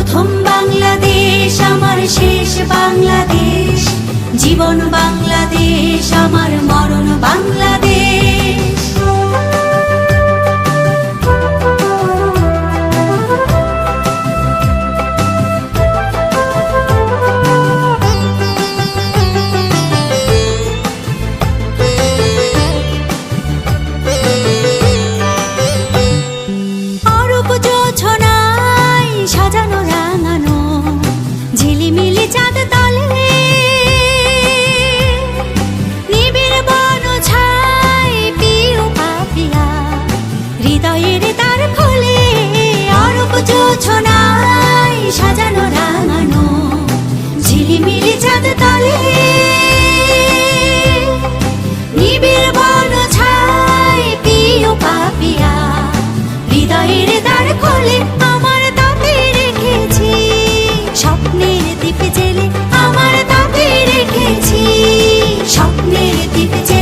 প্রথম বাংলাদেশ আমার শেষ বাংলাদেশ, জীবন বাংলাদেশ আমার মরণ বাংলাদেশ। অরূপ জোছনায় সাজানো রাঙানো ঝিলিমিলি চাঁদ তলে, নিবিড় বন ছায় পিউ পাপিয়া হৃদয়ের দ্বার খোলে। অরূপ জোছনায় সাজানো রাঙানো ঝিলিমিলি চাঁদ তলে, নিবিড় বন ছায় পিউ পাপিয়া হৃদয়ের দ্বার খোলে। আমার তাপে রেখেছি স্বপ্নের দ্বীপ জেলে, আমার তাপে রেখেছি স্বপ্নের দ্বীপ জেলে।